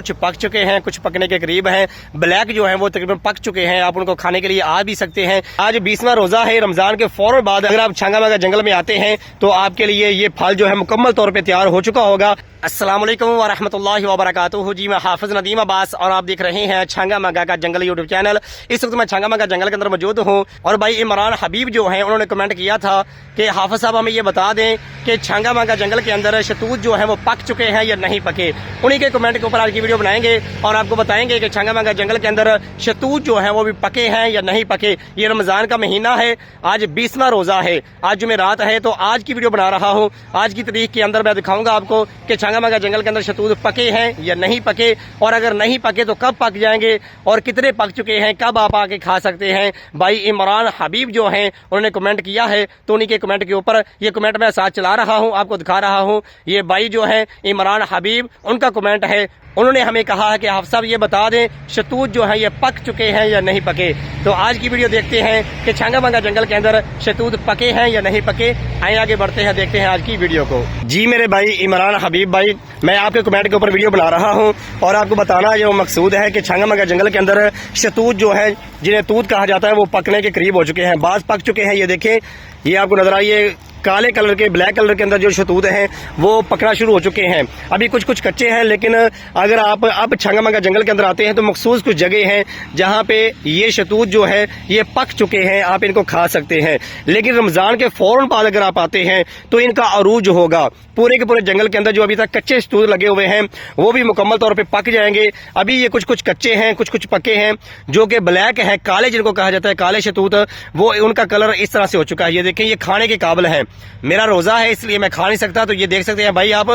कुछ पक चुके हैं, कुछ पकने के करीब हैं। ब्लैक जो है वो तकरीबन पक चुके हैं, आप उनको खाने के लिए आ भी सकते हैं। आज 20वां रोजा है रमजान के फौरन बाद अगर आप छांगा मांगा जंगल में आते हैं तो आपके लिए ये फल जो है मुकम्मल तौर पे तैयार हो चुका होगा। अस्सलाम वालेकुम व रहमतुल्लाहि व बरकातुहू। जी मैं हाफिज नदीम अब्बास और आप देख रहे हैं छांगा मांगा का जंगल यूट्यूब चैनल। इस वक्त मैं छांगा मांगा जंगल के अंदर मौजूद हूँ और भाई इमरान हबीब जो है उन्होंने कमेंट किया था कि हाफिज साहब हमें ये बता दें कि छांगा मांगा जंगल के अंदर शतूत जो है वो पक चुके हैं या नहीं पके। उन्हीं के कमेंट के ऊपर आज की वीडियो बनाएंगे और आपको बताएंगे कि छांगा मांगा जंगल के अंदर शतूत जो है वो भी पके हैं या नहीं पके। ये रमजान का महीना है, आज 20वां रोजा है, आज जुमेरात है, तो आज की वीडियो बना रहा हूँ। आज की तारीख के अंदर मैं दिखाऊंगा आपको कि छांगा मांगा जंगल के अंदर शतूत पके हैं या नहीं पके, और अगर नहीं पके तो कब पक जाएंगे और कितने पक चुके हैं, कब आप आके खा सकते हैं। भाई इमरान हबीब जो हैं उन्होंने कमेंट किया है, तो उन्हीं के कमेंट के ऊपर ये कमेंट मैं साथ चला रहा हूँ, आपको दिखा रहा हूँ। ये भाई जो है इमरान हबीब, उनका कमेंट है। उन्होंने हमें कहा है कि हाफिज साहब ये बता दें शतूत जो है ये पक चुके हैं या नहीं पके। तो आज की वीडियो देखते हैं कि छांगा मांगा जंगल के अंदर शतूत पके हैं या नहीं पके। आइए आगे बढ़ते हैं, देखते हैं आज की वीडियो को। जी मेरे भाई इमरान हबीब भाई, मैं आपके कमेंट के ऊपर वीडियो बना रहा हूँ और आपको बताना ये मकसूद है कि छांगा मांगा जंगल के अंदर शतूत जो है, जिन्हें तूत कहा जाता है, वो पकने के करीब हो चुके हैं। बाज पक चुके हैं, ये देखें, ये आपको नजर आइए काले कलर के, ब्लैक कलर के अंदर जो शतूत हैं वो पकना शुरू हो चुके हैं। अभी कुछ कुछ कच्चे हैं, लेकिन अगर आप अब छांगा मांगा जंगल के अंदर आते हैं तो मखसूस कुछ जगह हैं जहां पे ये शतूत जो है ये पक चुके हैं, आप इनको खा सकते हैं। लेकिन रमजान के फौरन बाद अगर आप आते हैं तो इनका अरूज होगा। पूरे के पूरे जंगल के अंदर जो अभी तक कच्चे शतूत लगे हुए हैं वो भी मुकम्मल तौर पर पक जाएंगे। अभी ये कुछ कुछ कच्चे हैं, कुछ कुछ पके हैं, जो कि ब्लैक है, काले जिनको कहा जाता है, काले शतूत, वो उनका कलर इस तरह से हो चुका है। ये देखें, ये खाने के काबिल है। मेरा रोजा है इसलिए मैं खा नहीं सकता, तो ये देख सकते हैं भाई आप,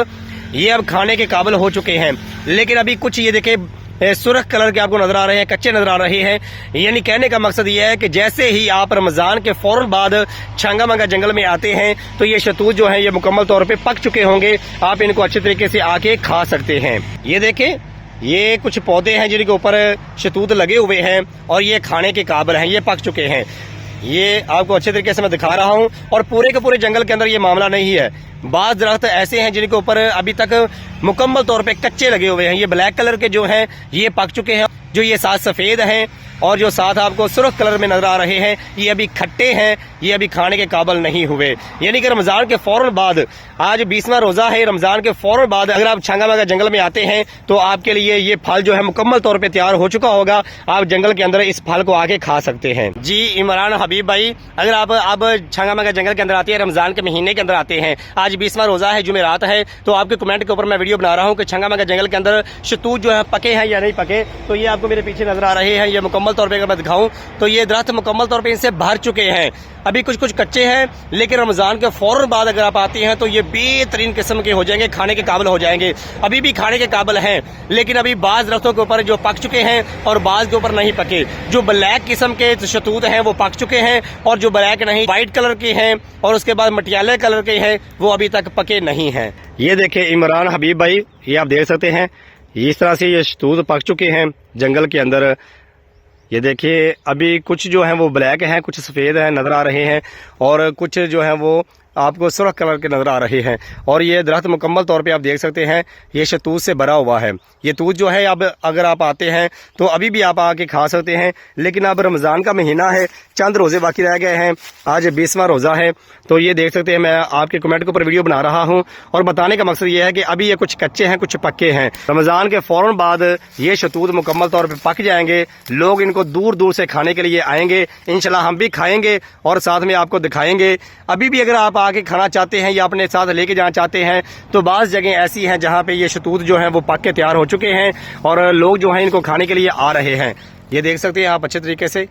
ये अब खाने के काबिल हो चुके हैं। लेकिन अभी कुछ ये देखें सुर्ख कलर के आपको नजर आ रहे हैं, कच्चे नजर आ रहे हैं। यानी कहने का मकसद ये है कि जैसे ही आप रमजान के फौरन बाद छांगा मांगा जंगल में आते हैं तो ये शतूत जो है ये मुकम्मल तौर पे पक चुके होंगे, आप इनको अच्छे तरीके से आके खा सकते हैं। ये देखें, ये कुछ पौधे हैं जिनके ऊपर शतूत लगे हुए हैं और ये खाने के काबिल हैं, ये पक चुके हैं। ये आपको अच्छे तरीके से मैं दिखा रहा हूं और पूरे के पूरे जंगल के अंदर ये मामला नहीं है। बाज दरख्त ऐसे हैं जिनके ऊपर अभी तक मुकम्मल तौर पे कच्चे लगे हुए हैं। ये ब्लैक कलर के जो हैं ये पक चुके हैं, जो ये साथ सफेद हैं और जो साथ आपको सुर्ख कलर में नजर आ रहे हैं ये अभी खट्टे हैं, ये अभी खाने के काबिल नहीं हुए। यानी कि रमजान के फौरन बाद, आज 20वां रोजा है, रमजान के फौरन बाद अगर आप छांगा मांगा जंगल में आते हैं तो आपके लिए ये फल जो है मुकम्मल तौर पे तैयार हो चुका होगा। आप जंगल के अंदर इस फल को आके खा सकते हैं। जी इमरान हबीब भाई, अगर आप अब छांगा मांगा जंगल के अंदर आते हैं, रमजान के महीने के अंदर आते हैं, आज 20वां रोजा है, जुमेरात है, तो आपके कमेंट के ऊपर मैं वीडियो बना रहा हूँ कि छांगा मांगा जंगल के अंदर शतूत जो है पके हैं या नहीं पके। तो ये आपको मेरे पीछे नजर आ रहे हैं, ये मुकम्मल तौर पर अगर मैं दिखाऊं तो ये दरख्त मुकम्मल तौर पे इनसे भर चुके हैं। अभी कुछ कुछ कच्चे हैं, लेकिन रमजान के फौरन बाद अगर आप आते हैं तो ये बेहतरीन किस्म के हो जाएंगे, खाने के काबिल हो जाएंगे। अभी भी खाने के काबिल हैं, लेकिन अभी बाज दरख्तों के ऊपर जो पक चुके हैं और बाज के ऊपर नहीं पके। जो ब्लैक किस्म के शतूत हैं वो पक चुके हैं और जो ब्लैक नहीं, व्हाइट कलर के हैं और उसके बाद मटियाले कलर के हैं, वो अभी तक पके नहीं हैं। ये देखें इमरान हबीब भाई, ये आप देख सकते हैं, इस तरह से ये शतूत पक चुके हैं जंगल के अंदर। ये देखिए, अभी कुछ जो है वो ब्लैक हैं, कुछ सफ़ेद हैं नज़र आ रहे हैं और कुछ जो है वो आपको सुर्ख कलर के नजर आ रहे हैं। और ये दरख्त मुकम्मल तौर पे आप देख सकते हैं ये शतूत से भरा हुआ है। ये तूत जो है, अब अगर आप आते हैं तो अभी भी आप आके खा सकते हैं, लेकिन अब रमज़ान का महीना है, चंद रोज़े बाकी रह गए हैं, आज 20वां रोज़ा है। तो ये देख सकते हैं, मैं आपके कमेंट के ऊपर वीडियो बना रहा हूँ और बताने का मकसद ये है कि अभी ये कुछ कच्चे हैं, कुछ पक्के हैं। रमज़ान के फौरन बाद ये शतूत मुकम्मल तौर पर पक जाएंगे, लोग इनको दूर दूर से खाने के लिए आएंगे, इंशाल्लाह हम भी खाएंगे और साथ में आपको दिखाएंगे। अभी भी अगर आप आके खाना चाहते हैं या अपने साथ लेके जाना चाहते हैं तो बाज़ जगह ऐसी हैं जहाँ पे ये शतूत जो है वो पक के तैयार हो चुके हैं और लोग जो हैं इनको खाने के लिए आ रहे हैं। ये देख सकते हैं आप अच्छे तरीके से।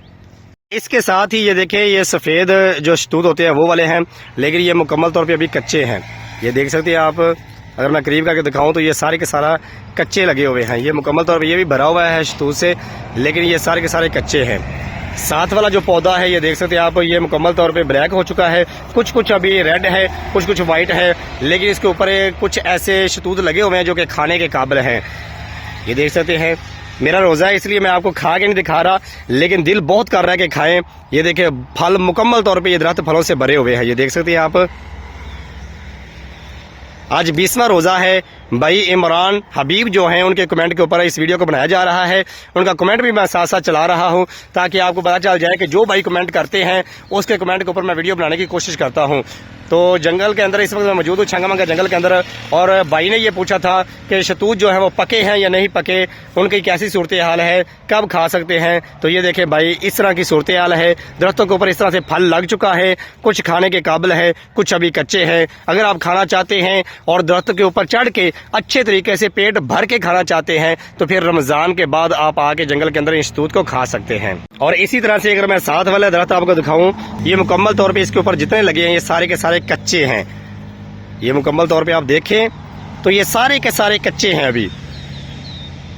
इसके साथ ही ये देखें, ये सफ़ेद जो शतूत होते हैं वो वाले हैं, लेकिन ये मुकम्मल तौर पर अभी कच्चे हैं। ये देख सकते हैं आप, अगर मैं करीब करके दिखाऊं तो ये सारे के सारा कच्चे लगे हुए हैं। ये मुकम्मल तौर पर ये भी भरा हुआ है शतूत से, लेकिन ये सारे के सारे कच्चे हैं। साथ वाला जो पौधा है ये देख सकते हैं आप, ये मुकम्मल तौर पे ब्लैक हो चुका है, कुछ कुछ अभी रेड है, कुछ कुछ वाइट है, लेकिन इसके ऊपर कुछ ऐसे शतूत लगे हुए हैं जो कि खाने के काबिल हैं। ये देख सकते हैं, मेरा रोज़ा है इसलिए मैं आपको खा के नहीं दिखा रहा, लेकिन दिल बहुत कर रहा है कि खाएं। ये देखें, फल मुकम्मल तौर पे ये दरख्त फलों से भरे हुए हैं। ये देख सकते हैं आप, आज 20वां रोज़ा है, भाई इमरान हबीब जो हैं उनके कमेंट के ऊपर इस वीडियो को बनाया जा रहा है। उनका कमेंट भी मैं साथ साथ चला रहा हूं ताकि आपको पता चल जाए कि जो भाई कमेंट करते हैं उसके कमेंट के ऊपर मैं वीडियो बनाने की कोशिश करता हूं। तो जंगल के अंदर इस वक्त मैं मौजूद हूँ छंगामंगा जंगल के अंदर, और भाई ने ये पूछा था कि शतूत जो है वो पके हैं या नहीं पके, उनकी कैसी सूरत हाल है, कब खा सकते हैं। तो ये देखें भाई, इस तरह की सूरत हाल है। दरख्तों के ऊपर इस तरह से फल लग चुका है, कुछ खाने के काबिल है, कुछ अभी कच्चे हैं। अगर आप खाना चाहते हैं और दरख्त के ऊपर चढ़ के अच्छे तरीके से पेट भर के खाना चाहते हैं तो फिर रमजान के बाद आप आके जंगल के अंदर इन शतूत को खा सकते हैं। और इसी तरह से अगर मैं साथ वाला दरख्त आपको दिखाऊं, ये मुकम्मल तौर पे इसके ऊपर जितने लगे हैं ये सारे के सारे कच्चे हैं। ये मुकम्मल तौर पे आप देखें तो ये सारे के सारे कच्चे हैं अभी।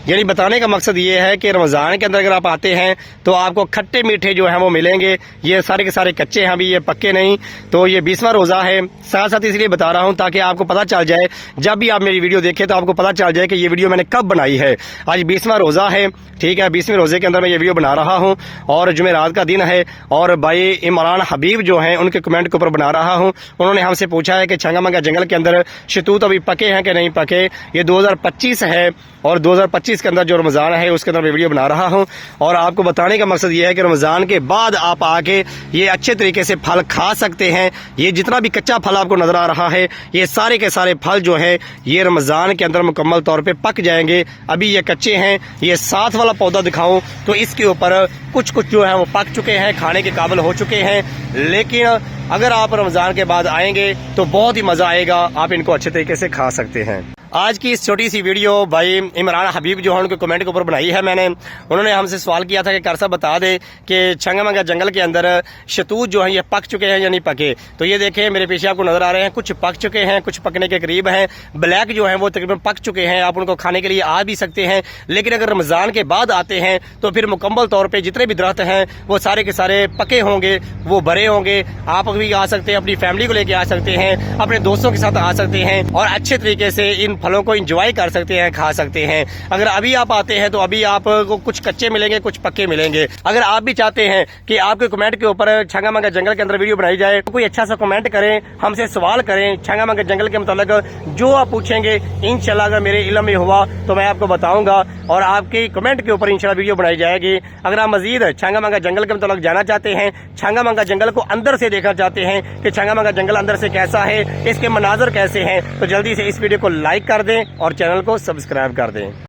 यानी बताने का मकसद ये है कि रमज़ान के अंदर अगर आप आते हैं तो आपको खट्टे मीठे जो हैं वो मिलेंगे। ये सारे के सारे कच्चे हैं अभी, ये पक्के नहीं। तो ये 20वां रोज़ा है, साथ साथ इसलिए बता रहा हूं ताकि आपको पता चल जाए, जब भी आप मेरी वीडियो देखें तो आपको पता चल जाए कि ये वीडियो मैंने कब बनाई है। आज 20वां रोज़ा है, ठीक है। 20वें रोज़े के अंदर मैं ये वीडियो बना रहा हूँ और जुमेरात का दिन है। और भाई इमरान हबीब जो हैं उनके कमेंट के ऊपर बना रहा हूँ। उन्होंने हमसे पूछा है कि छंगामंगा जंगल के अंदर शतूत अभी पके हैं कि नहीं पके। ये 2025 है और 2025 के अंदर जो रमज़ान है उसके अंदर मैं वीडियो बना रहा हूं। और आपको बताने का मकसद ये है कि रमज़ान के बाद आप आके ये अच्छे तरीके से फल खा सकते हैं। ये जितना भी कच्चा फल आपको नजर आ रहा है, ये सारे के सारे फल जो है ये रमज़ान के अंदर मुकम्मल तौर पे पक जाएंगे। अभी ये कच्चे हैं। ये साथ वाला पौधा दिखाऊं तो इसके ऊपर कुछ कुछ जो है वो पक चुके हैं, खाने के काबिल हो चुके हैं। लेकिन अगर आप रमज़ान के बाद आएंगे तो बहुत ही मजा आएगा, आप इनको अच्छे तरीके से खा सकते हैं। आज की इस छोटी सी वीडियो भाई इमरान हबीब जो है उनके कमेंट के ऊपर बनाई है मैंने। उन्होंने हमसे सवाल किया था कि कारसा बता दे कि छंगामंगा जंगल के अंदर शतूत जो है ये पक चुके हैं या नहीं पके। तो ये देखें मेरे पीछे आपको नजर आ रहे हैं, कुछ पक चुके हैं, कुछ पकने के करीब हैं। ब्लैक जो है वो तकरीबन पक चुके हैं, आप उनको खाने के लिए आ भी सकते हैं। लेकिन अगर रमजान के बाद आते हैं तो फिर मुकम्मल तौर पर जितने भी दरख्त हैं वो सारे के सारे पके होंगे, वो बड़े होंगे। आप भी आ सकते हैं, अपनी फैमिली को लेके आ सकते हैं, अपने दोस्तों के साथ आ सकते हैं और अच्छे तरीके से इन फलों को एंजॉय कर सकते हैं, खा सकते हैं। अगर अभी आप आते हैं तो अभी आपको कुछ कच्चे मिलेंगे, कुछ पक्के मिलेंगे। अगर आप भी चाहते हैं कि आपके कमेंट के ऊपर छंगामंगा जंगल के अंदर वीडियो बनाई जाए तो कोई अच्छा सा कमेंट करें, हमसे सवाल करें छंगामंगा जंगल के मुताल्लिक। जो आप पूछेंगे इंशाल्लाह अगर मेरे इल्म में हुआ तो मैं आपको बताऊंगा और आपके कमेंट के ऊपर इंशाल्लाह वीडियो बनाई जाएगी। अगर आप मजीद छंगामंगा जंगल के मुताल्लिक जाना चाहते हैं, छंगामंगा जंगल को अंदर से देखना चाहते हैं कि छंगामंगा जंगल अंदर से कैसा है, इसके मनाजर कैसे हैं, तो जल्दी से इस वीडियो को लाइक कर दें और चैनल को सब्सक्राइब कर दें।